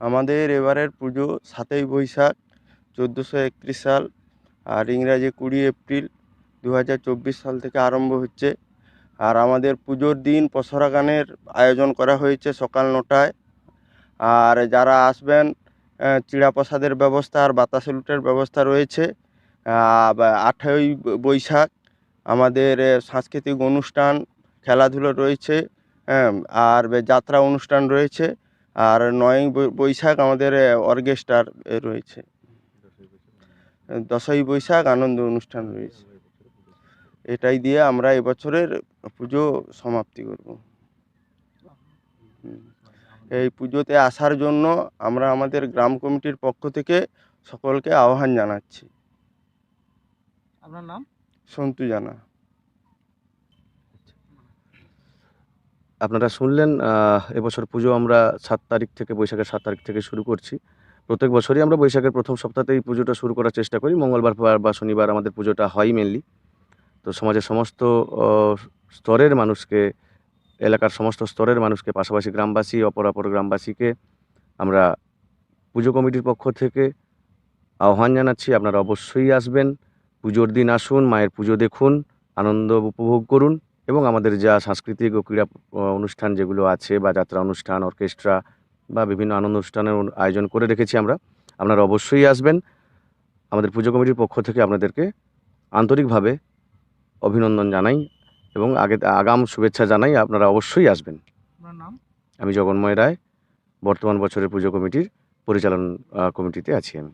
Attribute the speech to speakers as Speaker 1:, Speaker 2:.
Speaker 1: আমাদের এবারের পুজো 7ই বৈশাখ 1431 সাল আর ইংরাজি 20 এপ্রিল 2024 সাল থেকে আরম্ভ হচ্ছে। আর আমাদের পুজোর দিন পসরা গানের আয়োজন করা হয়েছে সকাল 9টায়। আর যারা আসবেন চিড়া প্রসাদের ব্যবস্থা আর বাতাসা লুটের ব্যবস্থা রয়েছে। 8ই বৈশাখ আমাদের সাংস্কৃতিক অনুষ্ঠান, খেলাধুলো রয়েছে, হ্যাঁ, আর যাত্রা অনুষ্ঠান রয়েছে। আর 9ই বৈশাখ আমাদের অর্কেস্ট্রার রয়েছে। 10ই বৈশাখ আনন্দ অনুষ্ঠান রয়েছে। এটাই দিয়ে আমরা এবছরের পুজো সমাপ্তি করব। এই পুজোতে আসার জন্য আমরা আমাদের গ্রাম কমিটির পক্ষ থেকে সকলকে আহ্বান জানাচ্ছি।
Speaker 2: আপনার নাম?
Speaker 1: সন্তু জানা।
Speaker 3: আপনারা শুনলেন, এবছর পুজো আমরা 7 তারিখ থেকে, বৈশাখের 7 তারিখ থেকে শুরু করছি। প্রত্যেক বছরই আমরা বৈশাখের প্রথম সপ্তাহতেই পুজোটা শুরু করার চেষ্টা করি। মঙ্গলবার বা শনিবার আমাদের পুজোটা হয় মেনলি। তো সমাজের সমস্ত স্তরের মানুষকে, এলাকার সমস্ত স্তরের মানুষকে, পাশাপাশি গ্রামবাসী, অপর গ্রামবাসীকে আমরা পুজো কমিটির পক্ষ থেকে আহ্বান জানাচ্ছি, আপনারা অবশ্যই আসবেন। পুজোর দিন আসুন, মায়ের পুজো দেখুন, আনন্দ উপভোগ করুন এবং আমাদের যা সাংস্কৃতিক ও ক্রীড়া অনুষ্ঠান যেগুলো আছে, বা যাত্রা অনুষ্ঠান, অর্কেস্ট্রা বা বিভিন্ন আনন্দ অনুষ্ঠানের আয়োজন করে রেখেছি আমরা। আপনারা অবশ্যই আসবেন। আমাদের পুজো কমিটির পক্ষ থেকে আপনাদেরকে আন্তরিকভাবে অভিনন্দন জানাই এবং আগাম শুভেচ্ছা জানাই। আপনারা অবশ্যই আসবেন।
Speaker 2: আপনার নাম?
Speaker 3: আমি জগন্ময় রায়, বর্তমান বছরের পুজো কমিটির পরিচালন কমিটিতে আছি আমি।